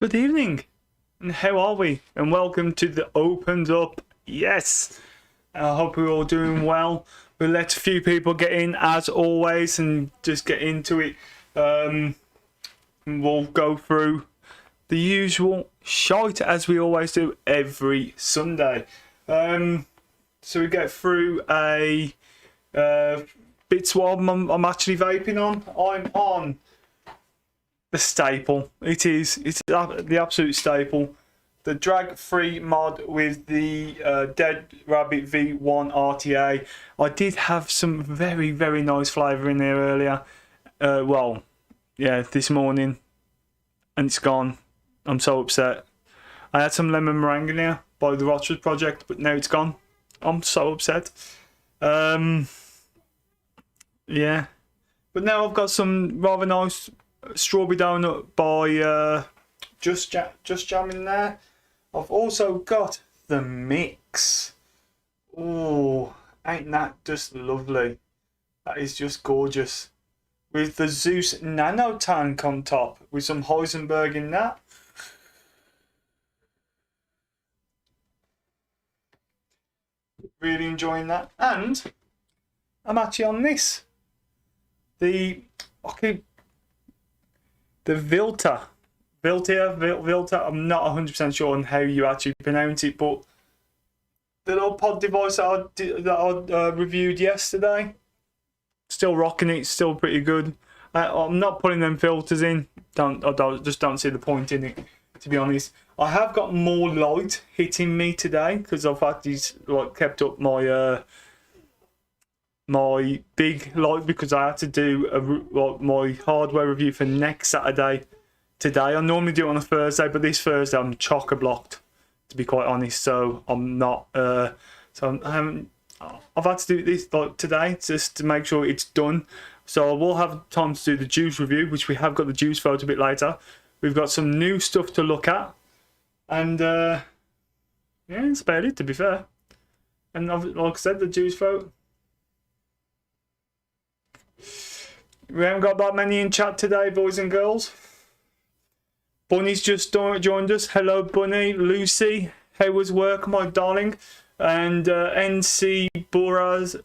Good evening, and how are we? And welcome to the Opened Up. Yes, I hope we're all doing well. We'll let a few people get in as always and just get into it. And we'll go through the usual shite as we always do every Sunday. So we get through a bits what I'm actually vaping on. I'm on the staple. It's the absolute staple. The drag-free mod with the Dead Rabbit V1 RTA. I did have some very, very nice flavour in there earlier. This morning. And it's gone. I'm so upset. I had some lemon meringue in there by the Rochford Project, but now it's gone. I'm so upset. Yeah. But now I've got some rather nice strawberry donut by Just Jam in there. I've also got the mix. Oh, ain't that just lovely? That is just gorgeous. With the Zeus Nano Tank on top, with some Heisenberg in that. Really enjoying that. And I'm actually on this. The Vilta. Vilta. I'm not 100% sure on how you actually pronounce it, but the little pod device that I reviewed yesterday, still rocking it, still pretty good. I'm not putting them filters in. Just don't see the point in it, to be honest. I have got more light hitting me today because I've actually kept up my my big light because I had to do my hardware review for next Saturday. Today I normally do it on a Thursday, but this Thursday I'm chocker blocked, to be quite honest. So I'm not. I've had to do this today just to make sure it's done. So I will have time to do the juice review, which we have got the juice photo a bit later. We've got some new stuff to look at, and yeah, it's about it, to be fair. And like I said, the juice photo. We haven't got that many in chat today, boys and girls. Bunny's just joined us. Hello, Bunny. Lucy, how was work, my darling? And NC Boraz.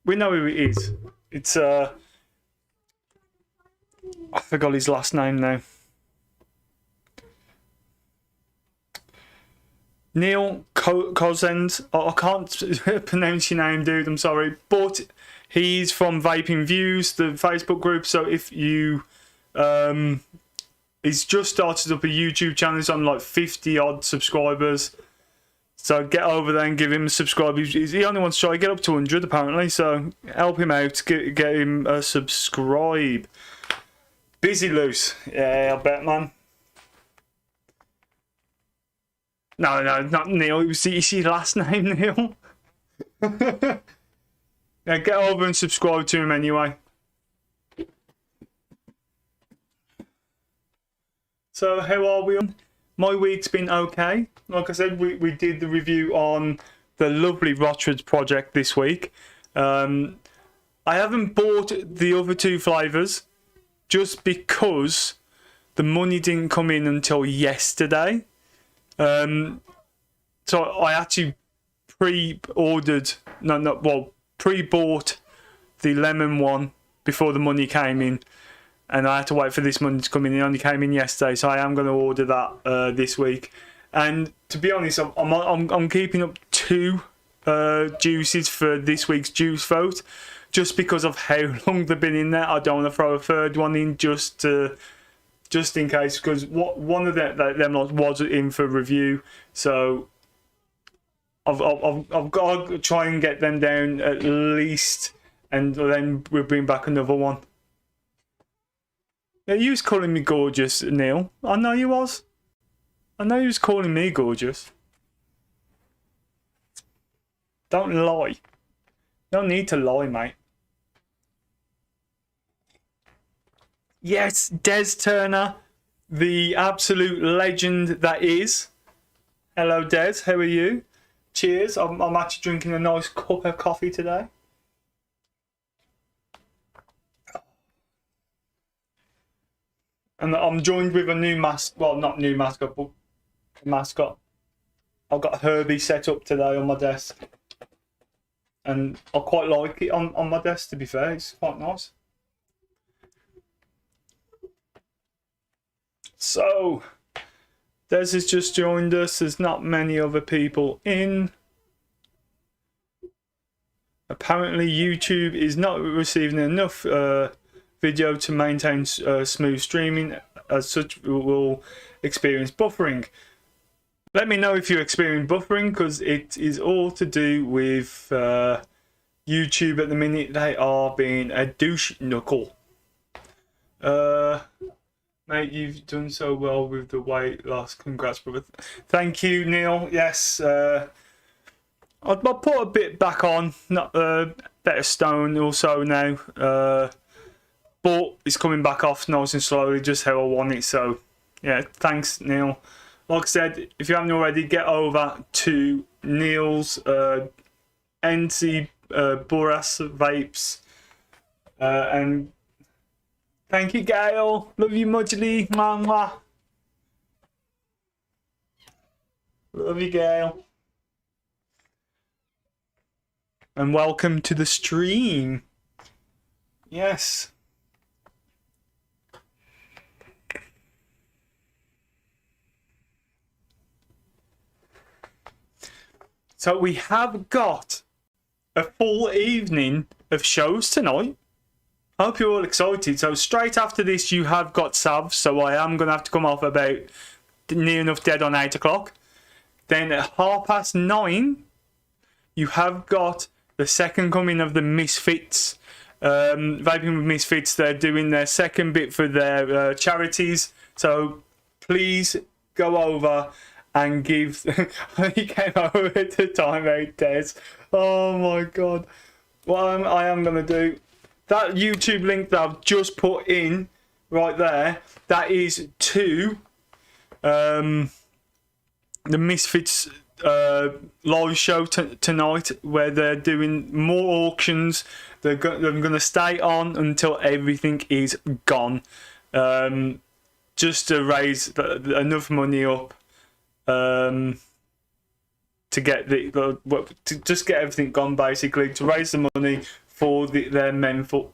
We know who it is. It's I forgot his last name now. Neil Cosens. I can't pronounce your name, dude. I'm sorry, but he's from Vaping Views, the Facebook group. So if you, he's just started up a YouTube channel. He's on like 50 odd subscribers. So get over there and give him a subscribe. He only wants to try to get up to 100 apparently. So help him out. Get him a subscribe. Busy loose. Yeah, I bet, man. No, not Neil. It was his last name, Neil. Yeah, get over and subscribe to him anyway. So how are we on? My week's been okay. Like I said, we did the review on the lovely Rochford Project this week. I haven't bought the other two flavours just because the money didn't come in until yesterday. So I actually pre-bought the lemon one before the money came in, and I had to wait for this money to come in. It only came in yesterday, so I am going to order that this week. And to be honest, I'm keeping up two juices for this week's juice vote, just because of how long they've been in there. I don't want to throw a third one in just in case, because one of them was in for review, so I've got to try and get them down at least, and then we'll bring back another one. Yeah, you was calling me gorgeous, Neil. I know you was. I know you was calling me gorgeous. Don't lie. No need to lie, mate. Yes, Des Turner, the absolute legend that is. Hello, Des. How are you? Cheers. I'm actually drinking a nice cup of coffee today. And I'm joined with a new well, not new mascot, but mascot. I've got Herbie set up today on my desk. And I quite like it on my desk, to be fair. It's quite nice. So, Des has just joined us. There's not many other people in. Apparently, YouTube is not receiving enough video to maintain smooth streaming. As such, we will experience buffering. Let me know if you experience buffering, because it is all to do with YouTube at the minute. They are being a douche knuckle. Mate, you've done so well with the weight loss. Congrats, brother. Thank you, Neil. Yes, I'll put a bit back on. Not better stone also now. But it's coming back off nice and slowly, just how I want it. So, yeah, thanks, Neil. Like I said, if you haven't already, get over to Neil's NC Boras Vapes. And thank you, Gail. Love you muchly. Mwah, mwah. Love you, Gail. And welcome to the stream. Yes. So we have got a full evening of shows tonight. Hope you're all excited. So straight after this, you have got Sav. So I am going to have to come off about near enough dead on 8 o'clock. Then at 9:30, you have got the second coming of the Misfits. Vaping with Misfits, they're doing their second bit for their charities. So please go over and give. He came over at the time out, Des. Oh my god. What I am going to do, that YouTube link that I've just put in right there, that is to the Misfits live show tonight, where they're doing more auctions. They're going to stay on until everything is gone, just to raise enough money up to get to just get everything gone, basically, to raise the money for their mental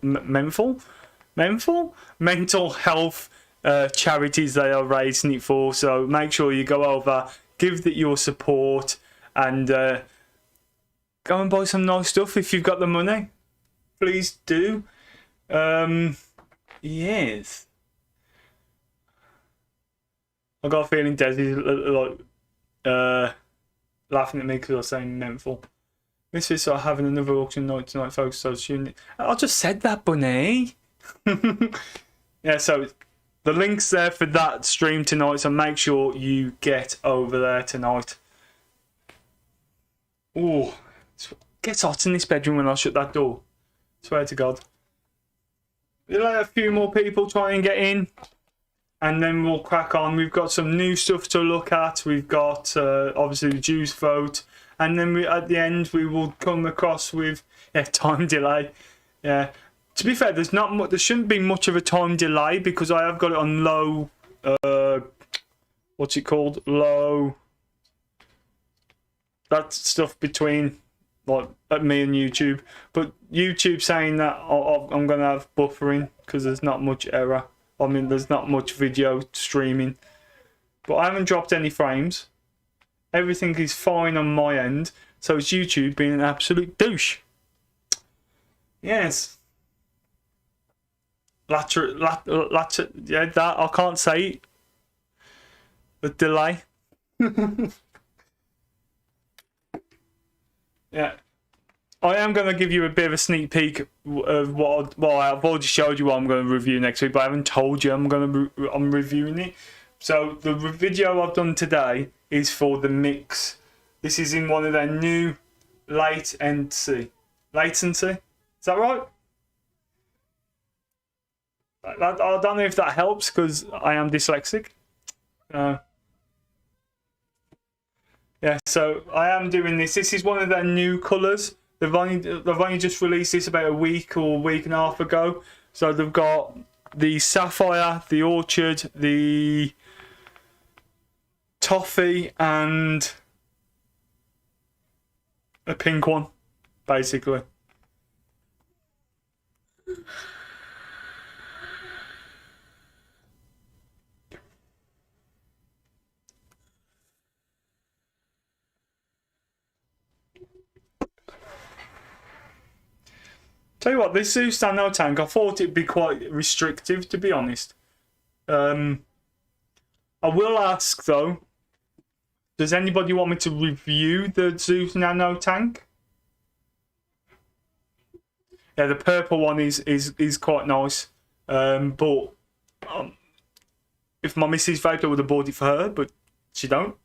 health charities they are raising it for. So make sure you go over, give your support, and go and buy some nice stuff if you've got the money. Please do. Yes. I got a feeling Desi's like laughing at me because I was saying mental. Misfits are having another auction night tonight, folks. So I just said that, Bunny. Yeah, so the link's there for that stream tonight, so make sure you get over there tonight. Oh, it gets hot in this bedroom when I shut that door. Swear to God. We'll let a few more people try and get in, and then we'll crack on. We've got some new stuff to look at. We've got obviously the juice vote, and then at the end we will come across with time delay. Yeah. To be fair, there shouldn't be much of a time delay because I have got it on low. What's it called? Low. That stuff between like at me and YouTube, but YouTube saying that I'm gonna have buffering because there's not much error. I mean, there's not much video streaming, but I haven't dropped any frames. Everything is fine on my end, so it's YouTube being an absolute douche. Yes. Yeah, that I can't say it. The delay. Yeah, I am going to give you a bit of a sneak peek of what. Well, I've already showed you what I'm going to review next week, but I haven't told you I'm reviewing it. So the video I've done today is for the mix. This is in one of their new latency. Is that right? I don't know if that helps because I am dyslexic. Yeah, so I am doing this. This is one of their new colours. They've only just released this about a week or week and a half ago. So they've got the sapphire, the orchard, the toffee, and a pink one, basically. Tell you what, this Zeus Nano tank, I thought it'd be quite restrictive, to be honest. I will ask though, does anybody want me to review the Zeus Nano tank? Yeah, the purple one is quite nice. But if my Mrs. Vapor would have bought it for her, but she don't.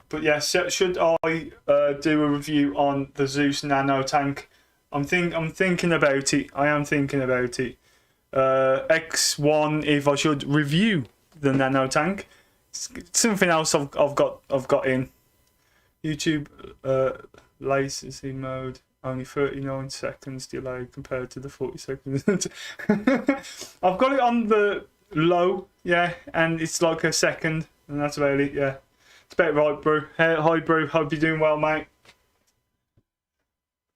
But yeah, should I do a review on the Zeus Nano tank? I'm thinking about it. I am thinking about it. X1 if I should review the Nano tank. Something else I've got in YouTube. Latency mode only 39 seconds delayed compared to the 40 seconds. I've got it on the low, yeah, and it's like a second, and that's about it. Yeah, it's about right, bro. Hi, bro. Hope you're doing well, mate.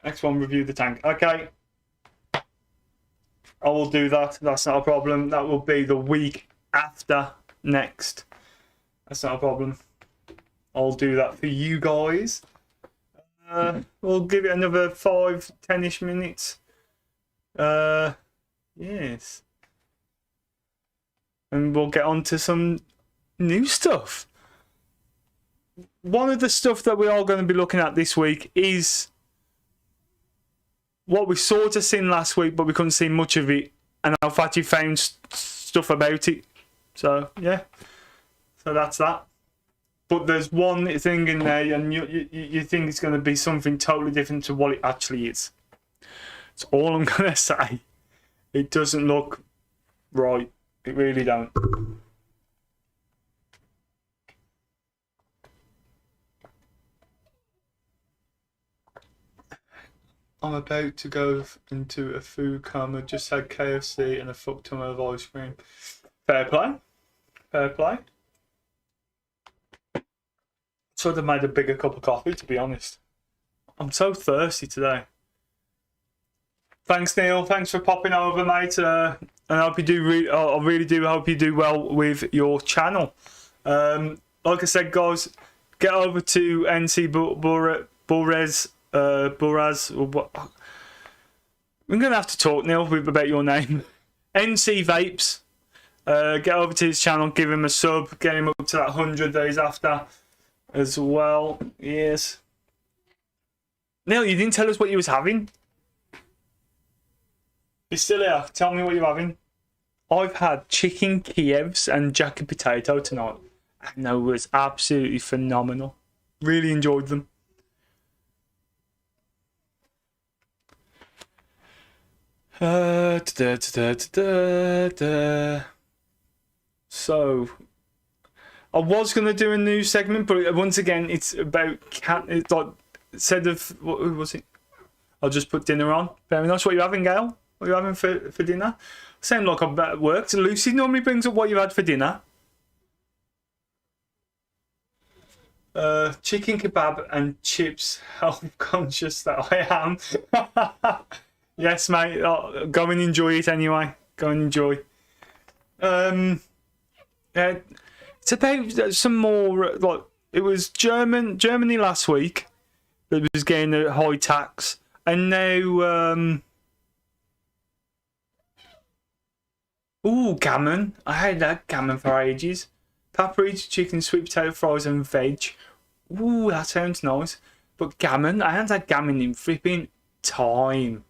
X1 review the tank. Okay, I will do that. That's not a problem. That will be the week after next. That's not a problem. I'll do that for you guys. We'll give it another 5-10ish minutes. Yes. And we'll get on to some new stuff. One of the stuff that we are going to be looking at this week is what we sort of seen last week, but we couldn't see much of it. And I've actually found stuff about it. So, yeah. So that's that. But there's one thing in there, and you think it's going to be something totally different to what it actually is. That's all I'm going to say. It doesn't look right. It really don't. I'm about to go into a food coma. Just had KFC and a fuck ton of ice cream. Fair play. Fair play. Should have made a bigger cup of coffee, to be honest. I'm so thirsty today. Thanks, Neil. Thanks for popping over, mate. And I hope you do. I really do hope you do well with your channel. Like I said, guys, get over to NC Buraz. I'm gonna have to talk, Neil, about your name. NC Vapes. Get over to his channel, give him a sub, get him up to that 100 days after. As well, yes. Neil, you didn't tell us what you was having. You're still here. Tell me what you're having. I've had chicken Kievs and jacket potato tonight. And they was absolutely phenomenal. Really enjoyed them. So I was going to do a new segment, but once again, it's about it's like instead of what was it? I'll just put dinner on. Very nice. What are you having, Gail? What are you having for dinner? Sound like I'm at work. So Lucy normally brings up what you had for dinner. Chicken kebab and chips. Health conscious that I am. Yes, mate. Go and enjoy it anyway. Go and enjoy. It's about some more like it was Germany last week that was getting a high tax, and now gammon. I had that gammon for ages. Paprika, chicken, sweet potato fries, and veg. Ooh, that sounds nice. But gammon, I haven't had gammon in flipping time.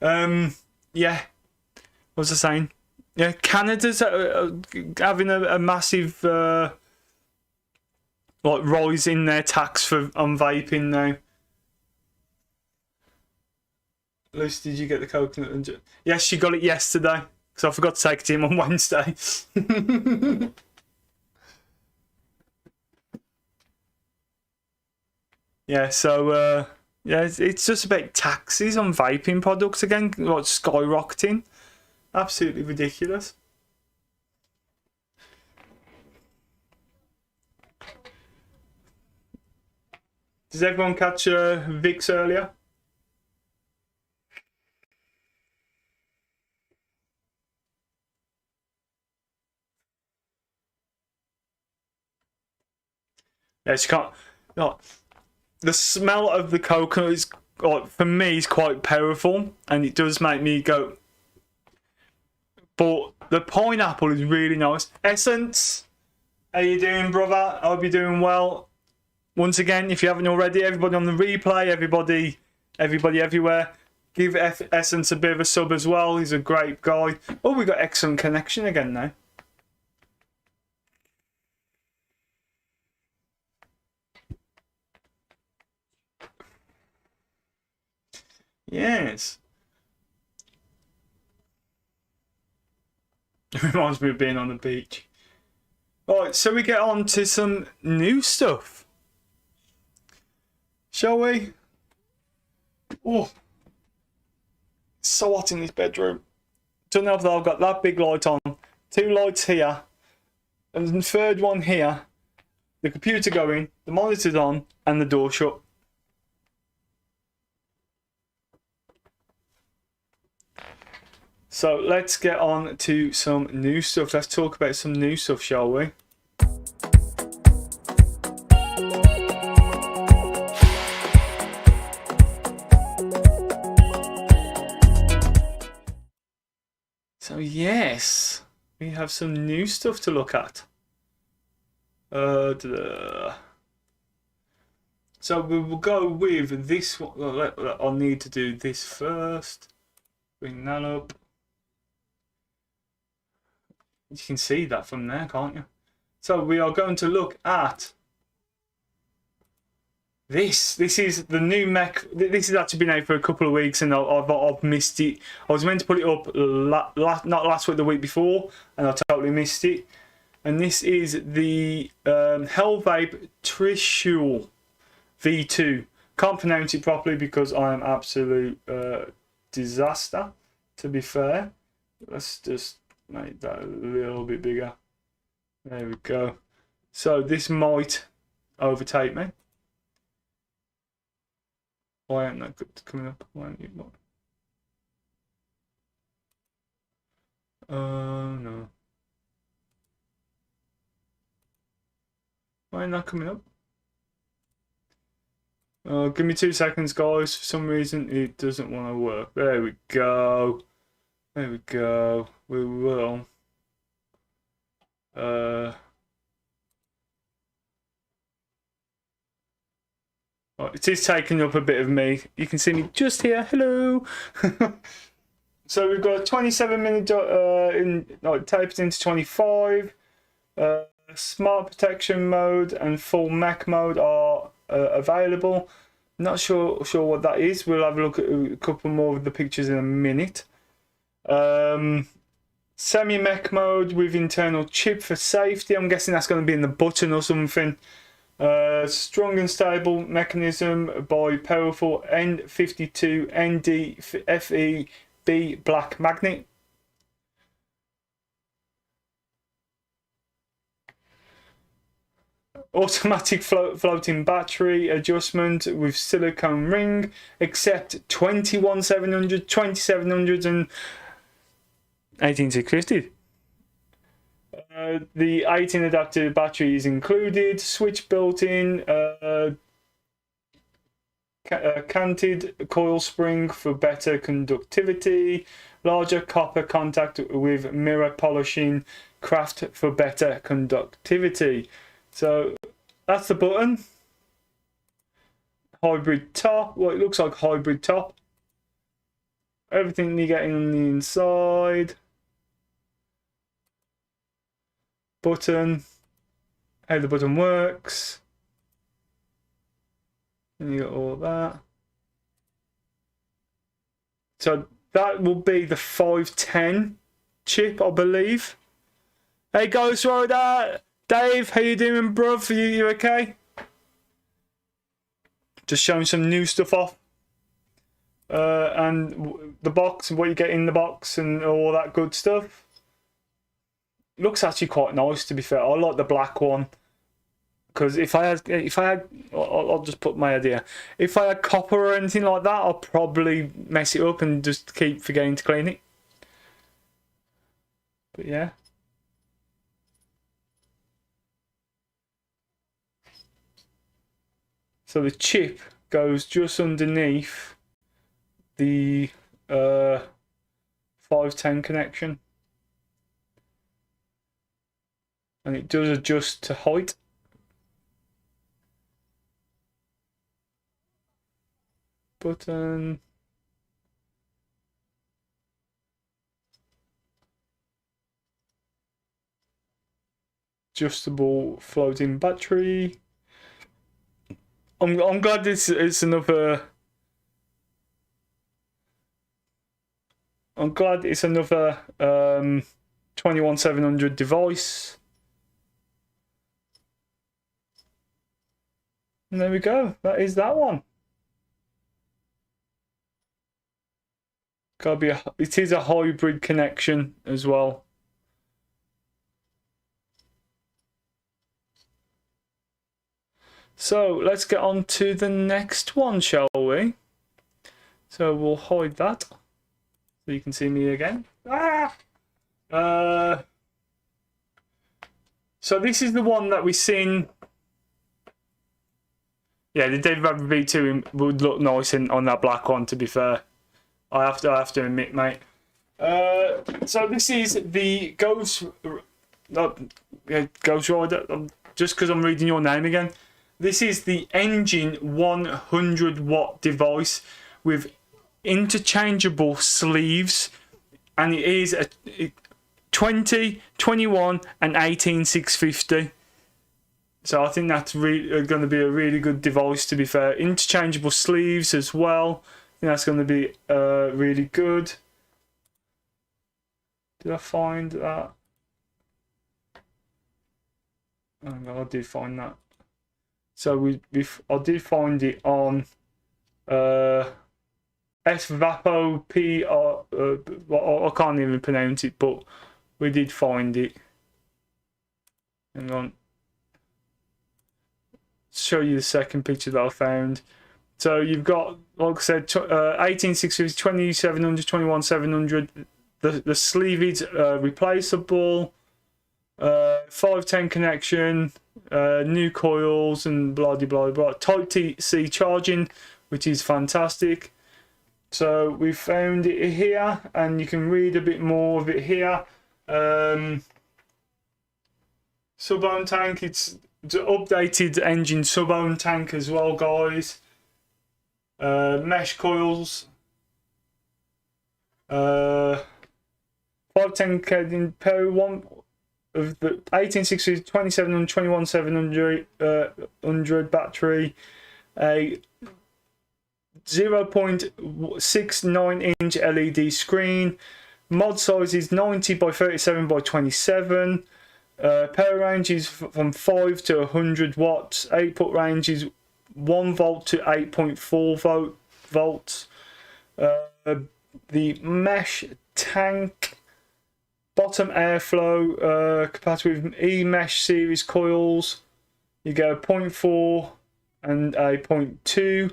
Yeah. What was I saying? Yeah, Canada's having a massive like rise in their tax on vaping now. Lucy, did you get the coconut? Yes, she got it yesterday because I forgot to take it to him on Wednesday. Yeah, so Yeah, it's just about taxes on vaping products again, like skyrocketing. Absolutely ridiculous. Does everyone catch Vix earlier? Yes, you can't. No, the smell of the coconut is, like, for me, is quite powerful, and it does make me go. But the pineapple is really nice. Essence, how you doing, brother? I hope you're doing well. Once again, if you haven't already, everybody on the replay, everybody everywhere, give Essence a bit of a sub as well. He's a great guy. Oh, we got excellent connection again now. Yes. It reminds me of being on the beach. Right, so we get on to some new stuff. Shall we? Oh, it's so hot in this bedroom. Don't know if I've got that big light on. 2 lights here. And the third one here. The computer going, the monitor's on, and the door shut. So let's get on to some new stuff. Let's talk about some new stuff, shall we? So yes, we have some new stuff to look at. So we will go with this one. I'll need to do this first. Bring that up. You can see that from there, can't you? So we are going to look at this. This is the new Mech. This has actually been out for a couple of weeks, and I've missed it. I was meant to put it up not last week, the week before, and I totally missed it. And this is the Hellvape Trishul V2. Can't pronounce it properly because I am absolute disaster, to be fair. Let's just make that a little bit bigger. There we go. So this might overtake me. Why aren't that coming up? Why aren't you? Oh no. Why ain't that coming up? Give me 2 seconds, guys. For some reason, it doesn't want to work. There we go. There we go. We will. It is taking up a bit of me. You can see me just here. Hello. So we've got 27-minute taped into 25. Smart protection mode and full mech mode are available. Not sure what that is. We'll have a look at a couple more of the pictures in a minute. Semi-mech mode with internal chip for safety. I'm guessing that's going to be in the button or something. Strong and stable mechanism by powerful N52 ND-FEB black magnet. Automatic floating battery adjustment with silicone ring, except 21700, 2700 and 18650. The 18 adapter battery is included, switch built in, canted coil spring for better conductivity, larger copper contact with mirror polishing craft for better conductivity. So that's the button. Hybrid top. Well, it looks like hybrid top. Everything you're getting on the inside. Button. How the button works. And you got all that. So that will be the 510 chip, I believe. Hey, Ghost Rider! Dave, how you doing, bruv? You okay? just showing some new stuff off. And the box and what you get in the box and all that good stuff. Looks actually quite nice, to be fair. I like the black one because if I had, I'll just put my idea. If I had copper or anything like that, I'll probably mess it up and just keep forgetting to clean it. But yeah. So the chip goes just underneath the 510 connection, and it does adjust to height. Button. Adjustable floating battery. I'm glad this is another. I'm glad it's another 21700 device. And there we go. That is that one. Gotta be it is a hybrid connection as well. So let's get on to the next one, shall we? So we'll hide that so you can see me again. So this is the one that we've seen. Yeah, the Dead Rabbit V2 would look nice on that black one, to be fair. I have to admit, mate. So this is the Ghost Rider. Just because I'm reading your name again. This is the Engine 100 watt device with interchangeable sleeves, and it is a 20, 21 and 18650. So I think that's going to be a really good device, to be fair. Interchangeable sleeves as well. I think that's going to be really good. Did I find that? Oh no, I did find that. So I did find it on Mbkvaper. I can't even pronounce it, but we did find it. Hang on. Show you the second picture that I found. So you've got, like I said, 18650, 2700, 21700. The sleeve is replaceable. 510 connection, new coils, and blah blah blah. Type-C charging, which is fantastic. So we found it here, and you can read a bit more of it here. Sub-ohm tank, it's the updated engine sub-ohm tank as well, guys. Mesh coils. 510 kV per one of the 18650, 2700, 21700 battery. A 0.69 inch LED screen. Mod size is 90 by 37 by 27. Power range is from 5 to 100 watts. Output range is 1 volt to 8.4 volts. The mesh tank, bottom airflow capacity with E-mesh series coils. You go 0.4 and a 0.2.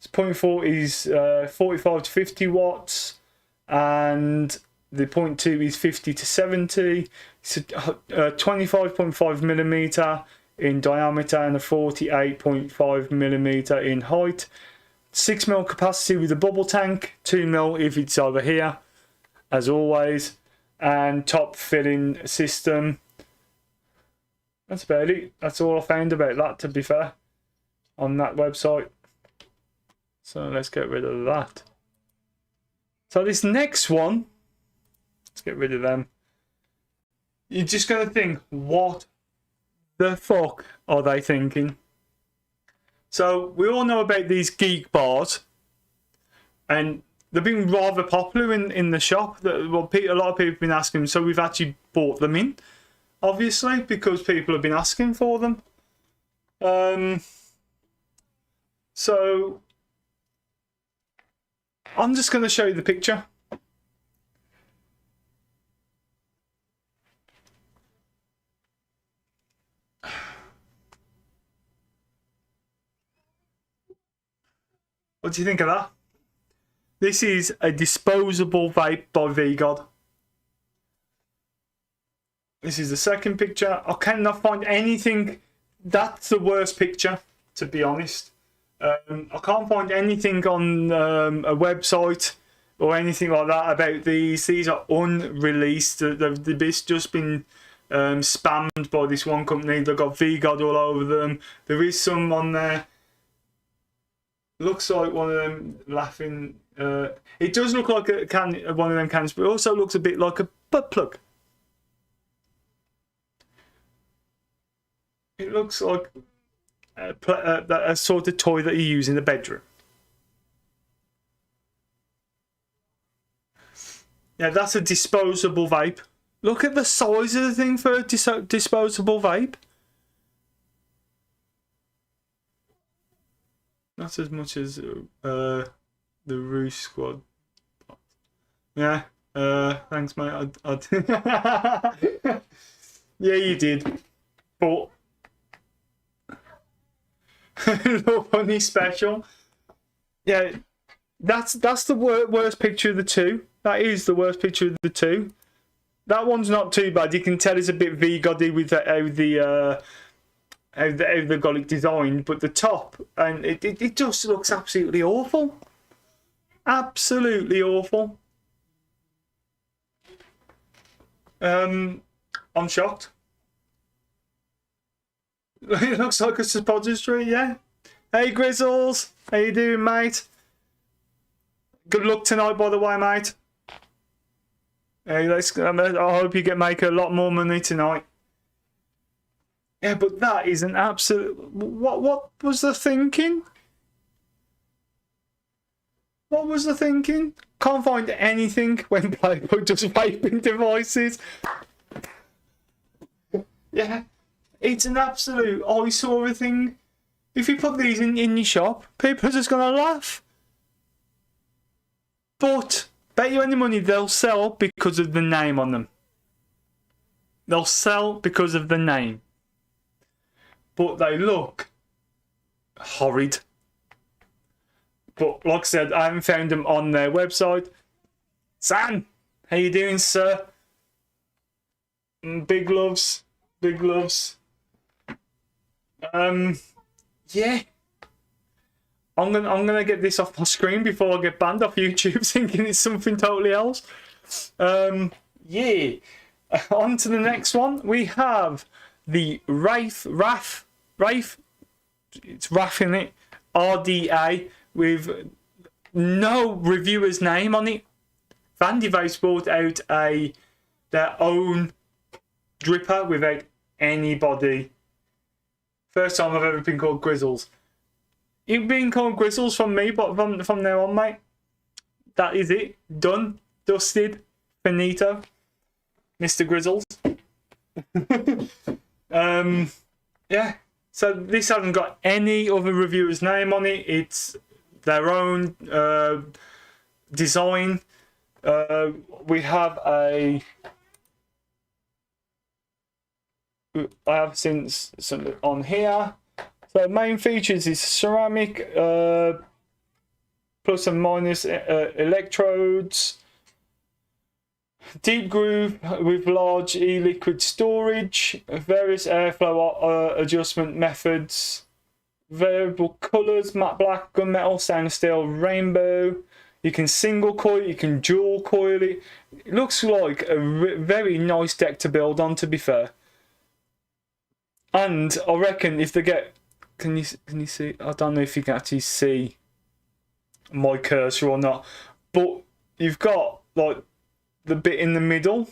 0.4 is 45 to 50 watts, and the 0.2 is 50 to 70. It's a 25.5 millimeter in diameter and a 48.5 millimeter in height. 6 mil capacity with a bubble tank, 2 mil if it's over here, as always, and top filling system. That's about it. That's all I found about that, to be fair, on that website. So let's get rid of that. So this next one, let's get rid of them. You're just going to think, what the fuck are they thinking? So we all know about these geek bars, and they've been rather popular in the shop. A lot of people have been asking, so we've actually bought them in, obviously, because people have been asking for them. So I'm just going to show you the picture. What do you think of that? This is a disposable vape by VGod. This is the second picture. I cannot find anything. That's the worst picture, to be honest. I can't find anything on a website or anything like that about these. These are unreleased. They've just been spammed by this one company. They've got VGod all over them. There is some on there. Looks like one of them laughing. It does look like a can, one of them cans, but it also looks a bit like a butt plug. It looks like a sort of toy that you use in the bedroom. Yeah, that's a disposable vape. Look at the size of the thing for a disposable vape. Not as much as the Roost Squad. Yeah, thanks, mate. Yeah, you did. But no funny special. Yeah, that's the worst picture of the two. That is the worst picture of the two. That one's not too bad. You can tell it's a bit V-goddy with how they've got it designed, but the top, and it just looks absolutely awful. Absolutely awful. I'm shocked. It looks like a suppository, yeah. Hey Grizzles, how you doing, mate? Good luck tonight, by the way, mate. Hey, I hope you make a lot more money tonight. Yeah, but that is an absolute. What was the thinking? What was the thinking? Can't find anything when Playboy does vaping devices. Yeah, it's an absolute eyesore thing. If you put these in your shop, people are just gonna laugh. But bet you any money they'll sell because of the name on them. They'll sell because of the name. But they look horrid. But like I said, I haven't found them on their website. San, how you doing, sir? Big loves, big loves. Yeah. I'm gonna get this off my screen before I get banned off YouTube, thinking it's something totally else. Yeah. On to the next one. We have the Rafe. It's RAF in it. RDA with no reviewer's name on it. Vandy Vapes brought out their own dripper without anybody. First time I've ever been called Grizzles. You've been called Grizzles from me, but from now on, mate. That is it. Done. Dusted. Finito. Mr. Grizzles. Yeah. So this hasn't got any other reviewer's name on it. It's their own design. We have I have since some on here. So main features is ceramic, plus and minus electrodes. Deep groove with large e-liquid storage, various airflow adjustment methods, variable colours, matte black, gunmetal, stainless steel, rainbow. You can single coil, you can dual coil it. It looks like a very nice deck to build on, to be fair. And I reckon if they get, can you see? I don't know if you can actually see my cursor or not, but you've got like the bit in the middle.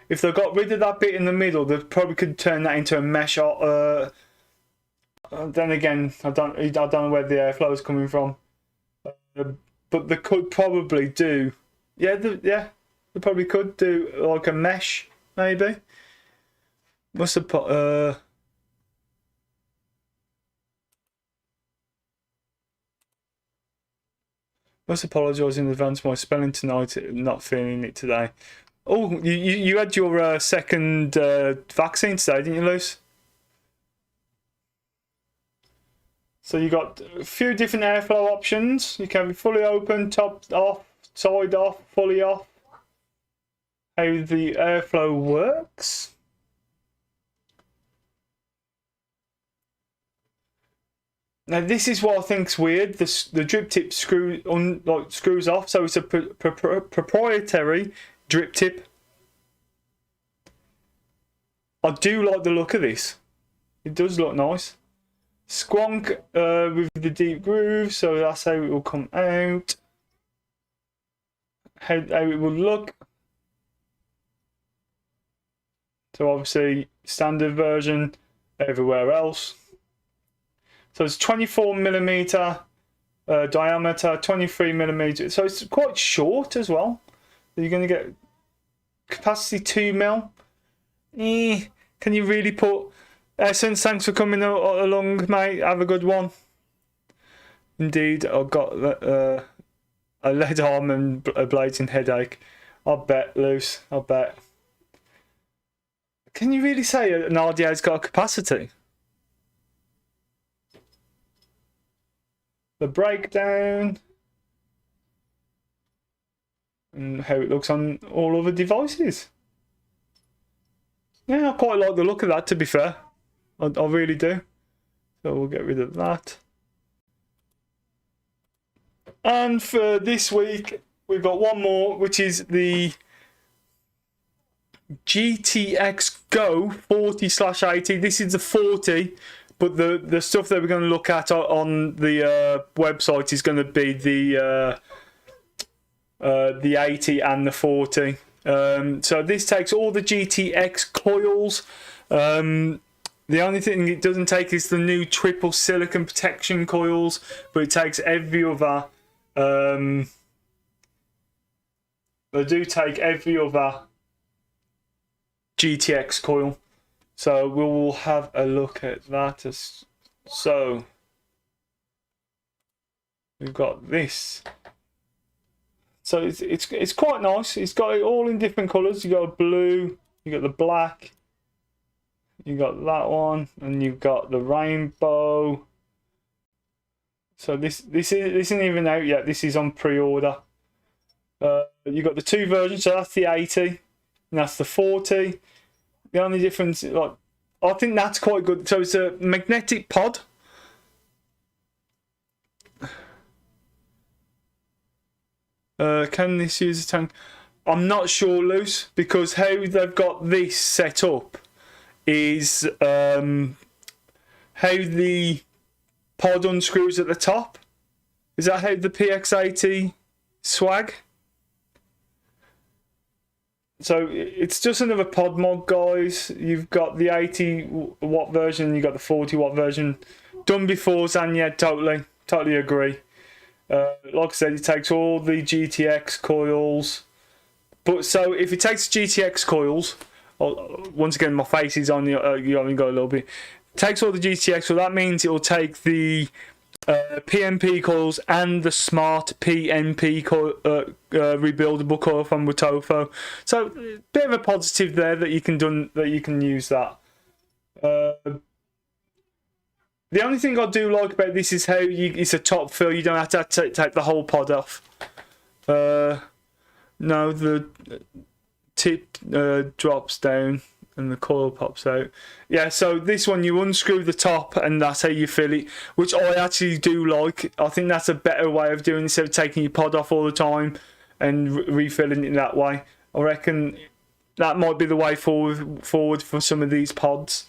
If they got rid of that bit in the middle, they probably could turn that into a mesh. Then again, I don't know where the airflow is coming from, but they could probably do. They probably could do like a mesh, maybe. What's the. Must apologise in advance for my spelling tonight. Not feeling it today. Oh, you had your second vaccine today, didn't you, Luce? So you got a few different airflow options. You can be fully open, top off, side off, fully off. How the airflow works. Now this is what I think's weird. The drip tip screws off, so it's a proprietary drip tip. I do like the look of this. It does look nice. Squonk with the deep groove, so that's how it will come out. How it will look. So obviously standard version everywhere else. So it's 24mm diameter, 23mm. So it's quite short as well. You're going to get capacity 2mm. Can you really put Essence? Thanks for coming along, mate. Have a good one. Indeed, I've got a lead arm and a blazing headache. I bet, Luce. I bet. Can you really say an RDA's got a capacity? The breakdown and how it looks on all other devices. Yeah, I quite like the look of that, to be fair. I really do. So we'll get rid of that. And for this week, we've got one more, which is the GTX Go 40/80. This is the 40, but the stuff that we're going to look at on the website is going to be the 80 and the 40. So this takes all the GTX coils. The only thing it doesn't take is the new triple silicon protection coils, but it takes every other. They do take every other GTX coil. So we will have a look at that. So we've got this. So it's quite nice. It's got it all in different colours. You got blue, you got the black, you got that one, and you've got the rainbow. So this isn't even out yet. This is on pre-order. You got the two versions. So that's the 80, and that's the 40. The only difference, like, I think that's quite good. So it's a magnetic pod. Can this use a tank? I'm not sure, Luce, because how they've got this set up is how the pod unscrews at the top. Is that how the PX80 swag? So it's just another pod mod, guys. You've got the 80-watt version, you've got the 40-watt version. Done before, and yeah, totally agree. Like I said, it takes all the GTX coils. But so if it takes GTX coils, once again my face is on you only got a little bit. It takes all the GTX, so that means it will take the PNP coils and the smart PNP rebuildable coil from Wotofo. So bit of a positive there that you can use that. The only thing I do like about this is how it's a top fill. You don't have to take the whole pod off. No, the tip drops down and the coil pops out. Yeah, so this one you unscrew the top and that's how you fill it, which I actually do like. I think that's a better way of doing it instead of taking your pod off all the time and refilling it that way. I reckon that might be the way forward for some of these pods.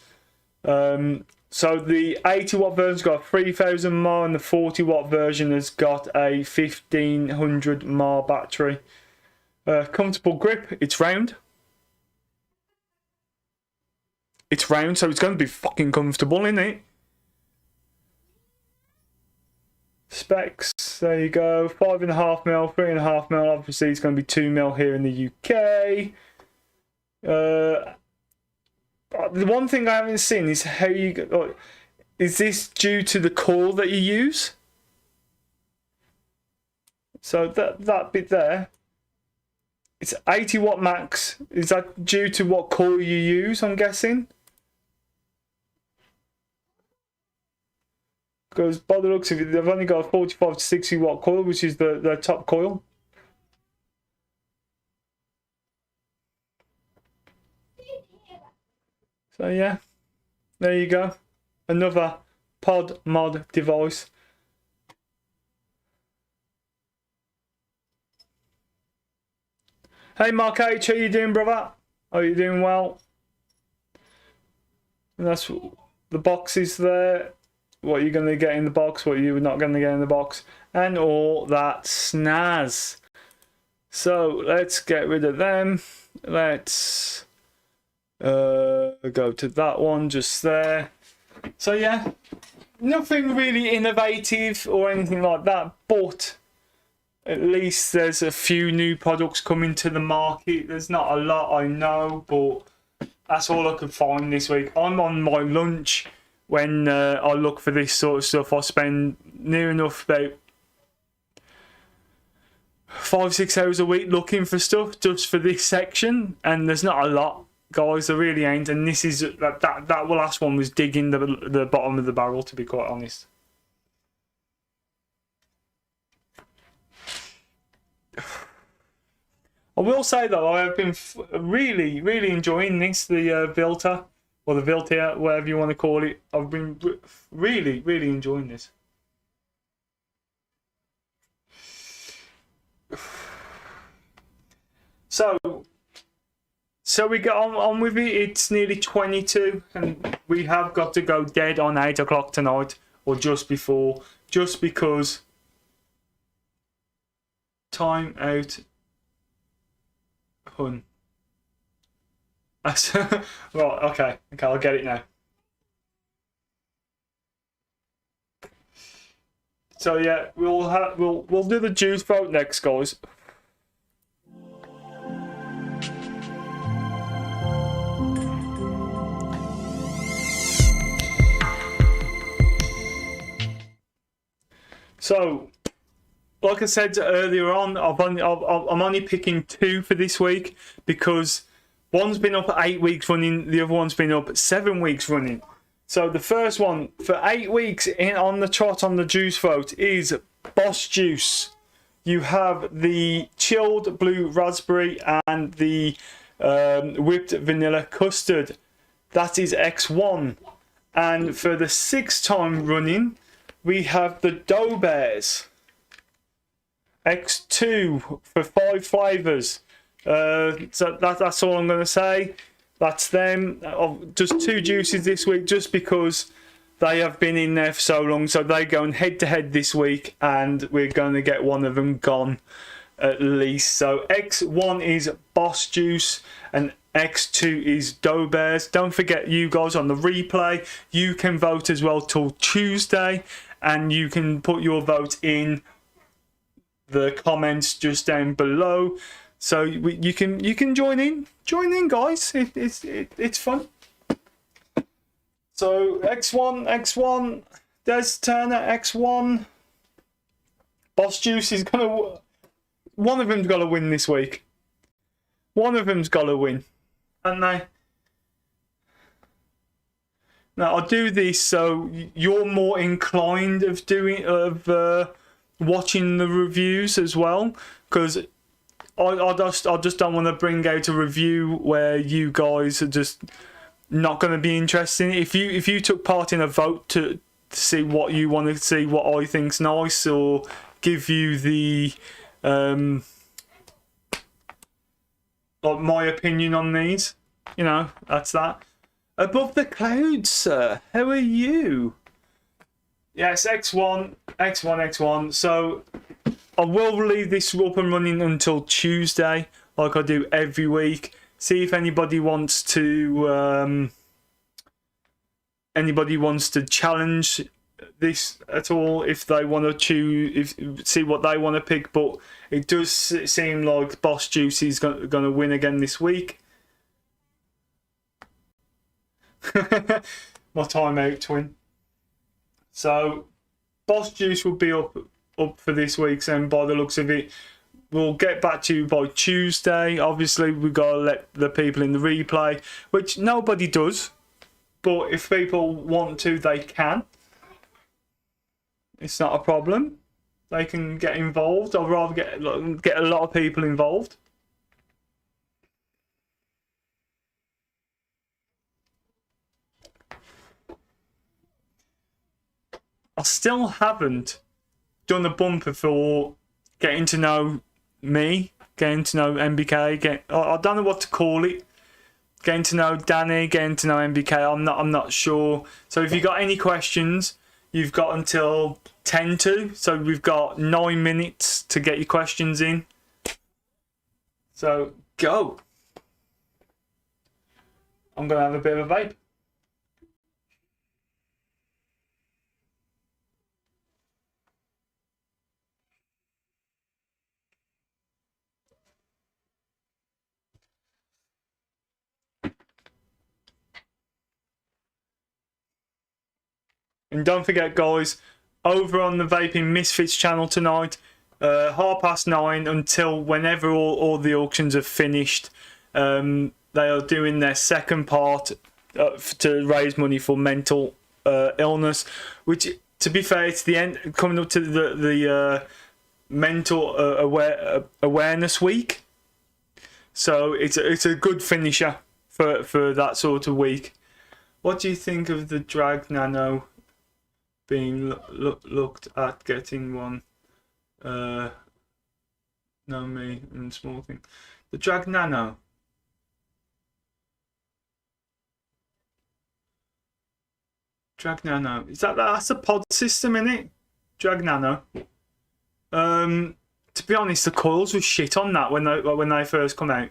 So the 80-watt version's got a 3000 mAh and the 40-watt version has got a 1500 mAh battery. Comfortable grip. It's round. It's round, so it's going to be fucking comfortable, isn't it? Specs, there you go. 5.5mm, 3.5mm. Obviously, it's going to be 2mm here in the UK. The one thing I haven't seen is how you. Is this due to the coil that you use? So that bit there, it's 80 watt max. Is that due to what coil you use, I'm guessing? Because by the looks of it, they've only got a 45 to 60 watt coil, which is the top coil. So yeah, there you go. Another pod mod device. Hey Mark H, how you doing, brother? Are you doing well? And that's the boxes there. What you're going to get in the box, what you're not going to get in the box, and all that snaz. So let's get rid of them. Let's go to that one just there. So yeah, nothing really innovative or anything like that, but at least there's a few new products coming to the market. There's not a lot, I know, but that's all I could find this week. I'm on my lunch when I look for this sort of stuff. I spend near enough about 5-6 hours a week looking for stuff just for this section, and there's not a lot, guys. There really ain't. And this is that last one was digging the bottom of the barrel, to be quite honest. I will say though, I have been really enjoying this, the Vilta, or the Viltia, whatever you want to call it. I've been really enjoying this. So we get on with it. It's nearly 22, and we have got to go dead on 8 o'clock tonight, or just before, just because time out. Hun. Right, okay, I'll get it now. So yeah, we'll do the juice vote next, guys. So, like I said earlier on, I'm only picking 2 for this week because one's been up 8 weeks running, the other one's been up 7 weeks running. So the first one for 8 weeks on the trot on the juice vote is Boss Juice. You have the chilled blue raspberry and the whipped vanilla custard. That is X1. And for the 6th time running, we have the Dough Bears. X2 for 5 flavours. So that's all I'm going to say. That's them. Just 2 juices this week, just because they have been in there for so long. So they're going head to head this week, and we're going to get one of them gone at least. So X1 is Boss Juice, and X2 is Dough Bears. Don't forget, you guys on the replay, you can vote as well till Tuesday, and you can put your vote in the comments just down below. So you can join in, guys. It's fun. So X1, Des Turner, X1, Boss Juice is gonna. One of them's got to win this week. One of them's got to win, haven't they? Now I'll do this so you're more inclined of watching the reviews as well, because I just don't want to bring out a review where you guys are just not going to be interested. If you took part in a vote to see what you want to see, what I think's nice, or give you the like my opinion on these, that's that. Above the clouds, sir. How are you? Yes, X1. So I will leave this up and running until Tuesday, like I do every week. See if anybody wants to challenge this at all. If they want to choose, see what they want to pick. But it does seem like Boss Juice is going to win again this week. My timeout twin. So Boss Juice will be up up for this week, and by the looks of it, we'll get back to you by Tuesday. Obviously, we've got to let the people in the replay, which nobody does, but if people want to, they can. It's not a problem. They can get involved. I'd rather get a lot of people involved. I still haven't done a bumper for getting to know me, getting to know MBK. I don't know what to call it. Getting to know Danny, getting to know MBK. I'm not sure. So if you got any questions, you've got until 10 to. So we've got 9 minutes to get your questions in. So go. I'm gonna have a bit of a vape. And don't forget, guys, over on the Vaping Misfits channel tonight, 9:30 until whenever all the auctions are finished. They are doing their second part to raise money for mental illness, which, to be fair, it's the end, coming up to the mental awareness week. So it's a good finisher for that sort of week. What do you think of the Drag Nano being looked at getting one? No, me and small thing. The Drag Nano. Drag Nano. That's a pod system, isn't it? Drag Nano. To be honest, the coils were shit on that when they first come out.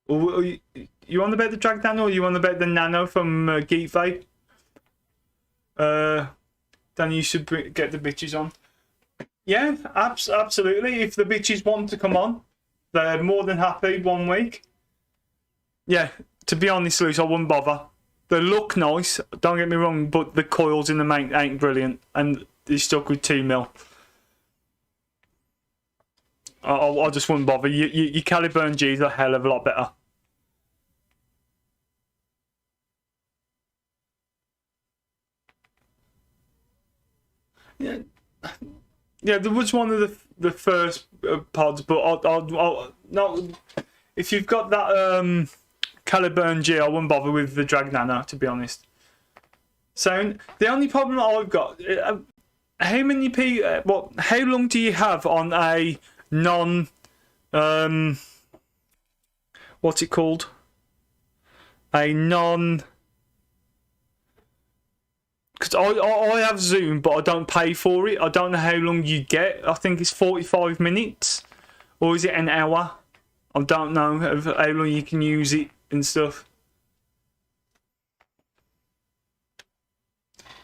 You want about the Drag Nano, or you want about the Nano from Mbkvaper? Then you should get the bitches on. Yeah, absolutely. If the bitches want to come on, they're more than happy 1 week. Yeah, to be honest, Luce, I wouldn't bother. They look nice, don't get me wrong, but the coils in them ain't brilliant, and they're stuck with 2 mil. I just wouldn't bother. Your Caliburn G's are a hell of a lot better. Yeah, there was one of the first pods, but I'll not. If you've got that Caliburn G, I wouldn't bother with the Drag Nano, to be honest. So the only problem I've got, how long do you have on a non, what's it called? A non. Because I have Zoom, but I don't pay for it. I don't know how long you get. I think it's 45 minutes. Or is it an hour? I don't know how long you can use it and stuff.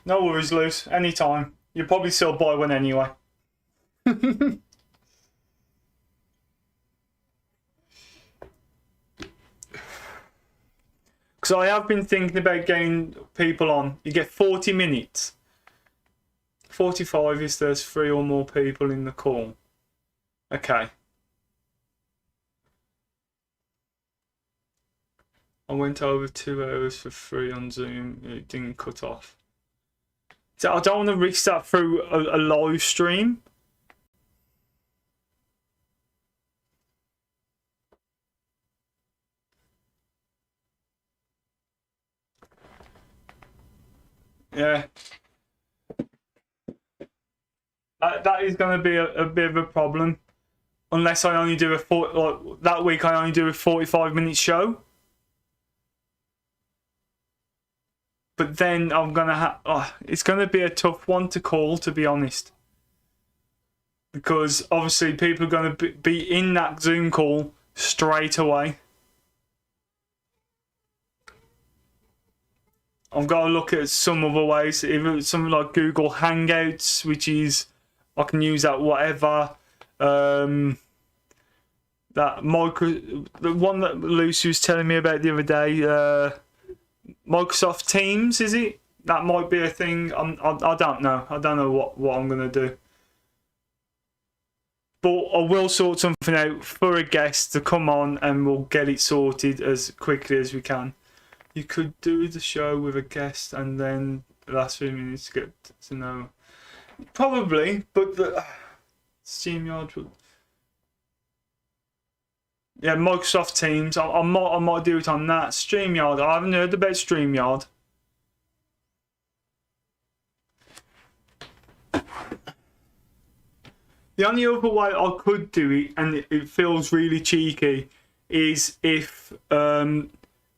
No worries, Luce. Anytime. You'll probably still buy one anyway. Because I have been thinking about getting people on. You get 40 minutes. 45 if there's 3 or more people in the call. Okay. I went over 2 hours for free on Zoom. It didn't cut off. So I don't want to risk that through a live stream. Yeah. That is going to be a bit of a problem. Unless I only do that week I only do a 45-minute show. But then I'm going to it's going to be a tough one to call, to be honest. Because obviously people are going to be in that Zoom call straight away. I've got to look at some other ways. Even something like Google Hangouts, which is I can use that whatever. The one that Lucy was telling me about the other day. Microsoft Teams, is it? that might be a thing. I don't know. I don't know what I'm gonna do. But I will sort something out for a guest to come on, and we'll get it sorted as quickly as we can. You could do the show with a guest, and then the last few minutes get to know. Probably, but the StreamYard would. Yeah, Microsoft Teams. I might do it on that. StreamYard. I haven't heard about StreamYard. The only other way I could do it, and it feels really cheeky, is if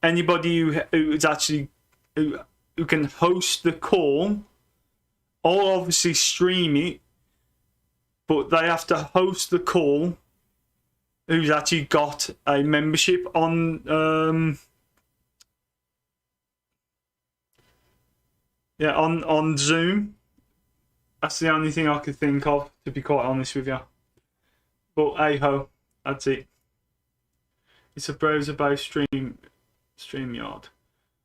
anybody who's actually who can host the call, I'll obviously stream it, but they have to host the call. Who's actually got a membership on on Zoom. That's the only thing I could think of, to be quite honest with you. But hey ho, that's it. It's a browser-based StreamYard.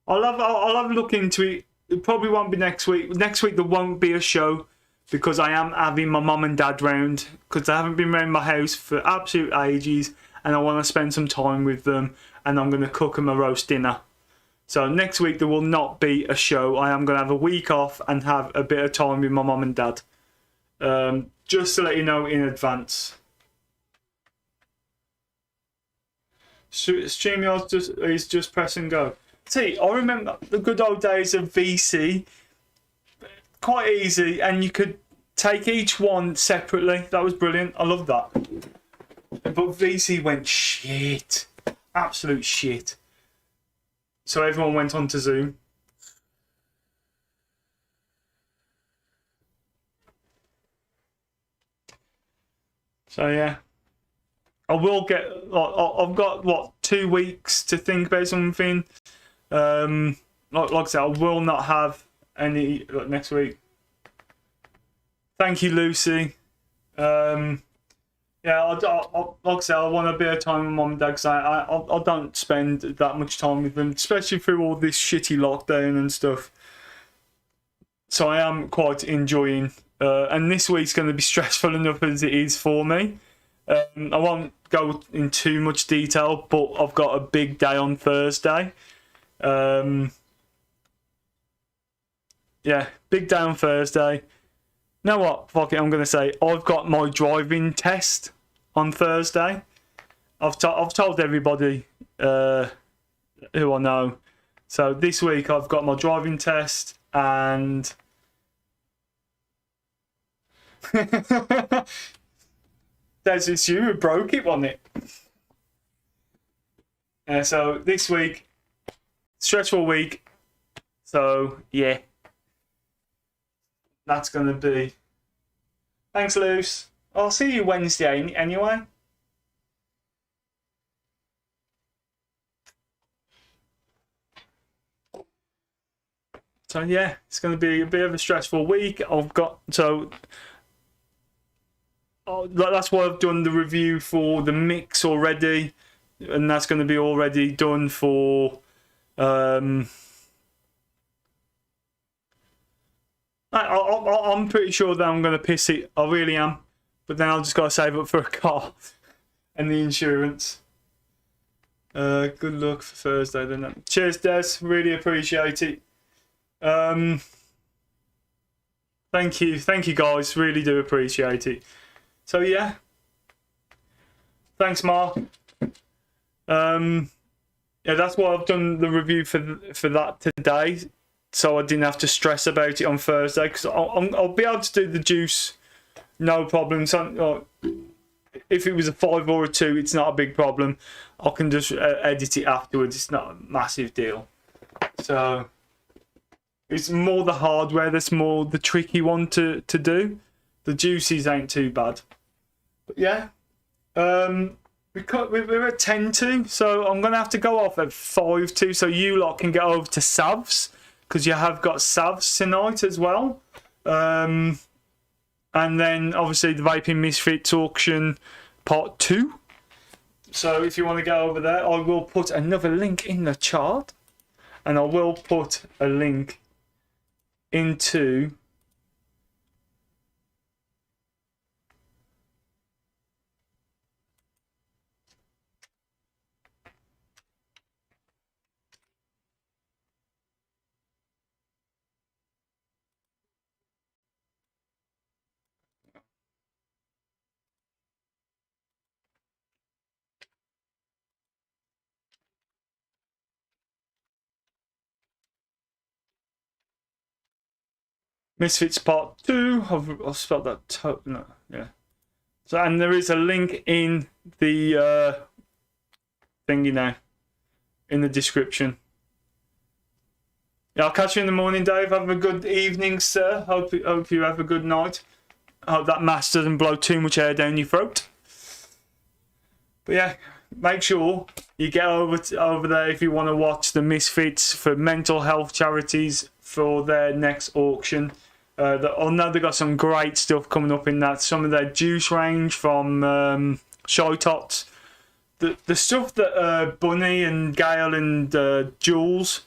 I'll have a look into it. It probably won't be next week. Next week there won't be a show because I am having my mum and dad round, because they haven't been around my house for absolute ages, and I want to spend some time with them, and I'm going to cook them a roast dinner. So next week there will not be a show. I am going to have a week off and have a bit of time with my mum and dad. Just to let you know in advance. StreamYard is just press and go. See, I remember the good old days of VC. Quite easy, and you could take each one separately. That was brilliant. I love that. But VC went shit. Absolute shit. So everyone went on to Zoom. So yeah, I will get. I've got what, 2 weeks to think about something. Like I said, I will not have any next week. Thank you, Lucy. Yeah, like I said, I want a bit of time with mum and dad, because I don't spend that much time with them, especially through all this shitty lockdown and stuff. So I am quite enjoying, and this week's going to be stressful enough as it is for me. I won't go in too much detail, but I've got a big day on Thursday. Yeah, big day on Thursday. You know what? Fuck it, I'm going to say I've got my driving test on Thursday. I've told everybody who I know. So this week I've got my driving test, and there's this you who broke it, wasn't it? So this week, stressful week. So yeah. That's going to be... Thanks, Luce. I'll see you Wednesday anyway. So yeah, it's going to be a bit of a stressful week. That's why I've done the review for the mix already, and that's going to be already done for... I'm pretty sure that I'm going to piss it. I really am. But then I'll just got to save up for a car and the insurance. Good luck for Thursday then. Cheers, Des. Really appreciate it. Thank you guys. Really do appreciate it. So yeah. Thanks, Mark. Yeah, that's why I've done the review for that today. So I didn't have to stress about it on Thursday, because I'll be able to do the juice, no problem. So if it was a 5 or a 2, it's not a big problem. I can just edit it afterwards. It's not a massive deal. So it's more the hardware that's more the tricky one to do. The juices ain't too bad. But yeah, we're at 10-2, so I'm gonna have to go off at 5-2, so you lot can get over to Savs, because you have got Savs tonight as well. And then obviously the Vaping Misfits auction part 2. So if you want to go over there, I will put another link in the chart, and I will put a link into Misfits Part 2. I've spelled that no, yeah. So, and there is a link in the thingy now, in the description. Yeah, I'll catch you in the morning, Dave. Have a good evening, sir. Hope you have a good night. Hope that mask doesn't blow too much air down your throat. But yeah, make sure you get over there if you want to watch the Misfits for mental health charities for their next auction. I know they've got some great stuff coming up in that. Some of their juice range from Shy Tots. The stuff that Bunny and Gail and Jules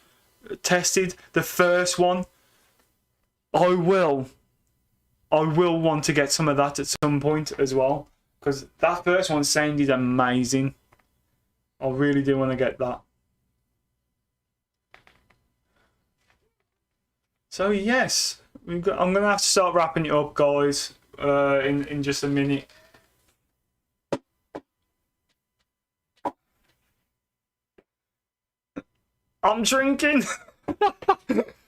tested, the first one, I will want to get some of that at some point as well, because that first one sounded amazing. I really do want to get that. So yes, I'm gonna have to start wrapping it up, guys, in just a minute. I'm drinking.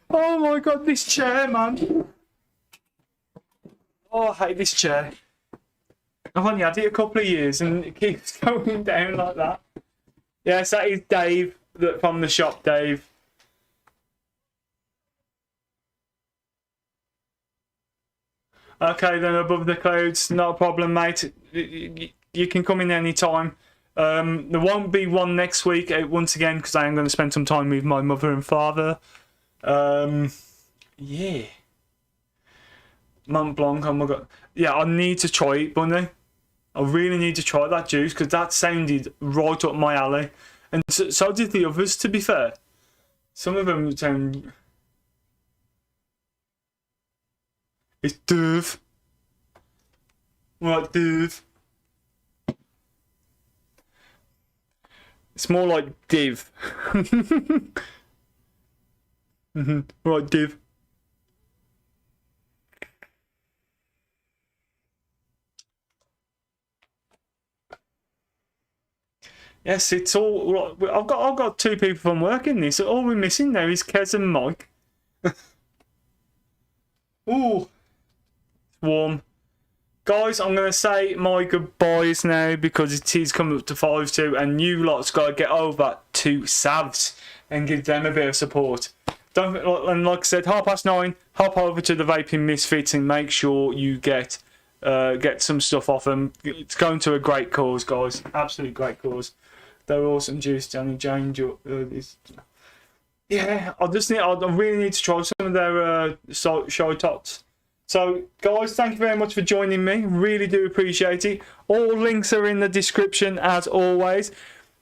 Oh my god, this chair, man. Oh, I hate this chair. I've only had it a couple of years and it keeps going down like that. Yes, that is Dave from the shop, Dave. Okay, then above the clouds, not a problem, mate. You can come in any time. There won't be one next week, once again, because I am going to spend some time with my mother and father. Yeah. Mont Blanc, oh my god. Yeah, I need to try it, Bunny. I really need to try that juice, because that sounded right up my alley. And so did the others, to be fair. Some of them sound... It's Dove. Right, Dove. It's more like div. Right, div. Yes, it's all. I've got two people from work in this. All we're missing now is Kez and Mike. Ooh, it's warm. Guys, I'm going to say my goodbyes now because it is coming up to 5-2 and you lot's got to get over to Savs and give them a bit of support. And like I said, 9:30, hop over to the Vaping Misfits and make sure you get some stuff off them. It's going to a great cause, guys. Absolutely great cause. They're awesome juice, Johnny Jane. Yeah, I really need to try some of their Shy Tots. So, guys, thank you very much for joining me. Really do appreciate it. All links are in the description, as always.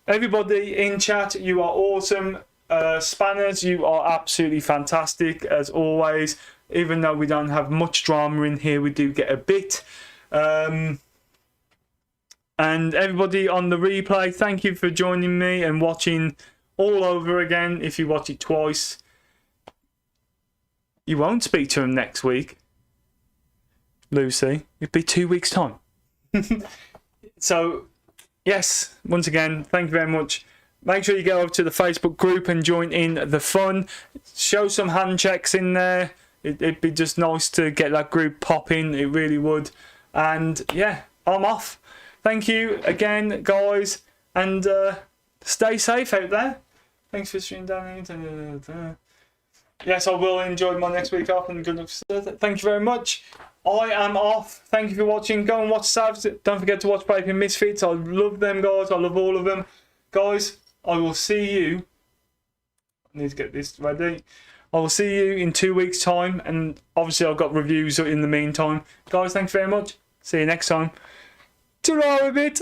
Everybody in chat, you are awesome. Spanners, you are absolutely fantastic, as always. Even though we don't have much drama in here, we do get a bit. And everybody on the replay, thank you for joining me and watching all over again. If you watch it twice, you won't speak to him next week. Lucy, it'd be 2 weeks' time. So, yes, once again, thank you very much. Make sure you go over to the Facebook group and join in the fun. Show some hand checks in there. It'd be just nice to get that group popping. It really would. And yeah, I'm off. Thank you again, guys, and stay safe out there. Thanks for streaming down. Yes, I will enjoy my next week off and good luck. Thank you very much. I am off. Thank you for watching. Go and watch Savs. Don't forget to watch Vaping Misfits. I love them, guys. I love all of them. Guys, I will see you. I need to get this ready. I will see you in 2 weeks' time. And obviously, I've got reviews in the meantime. Guys, thanks very much. See you next time. Ta-ra a bit.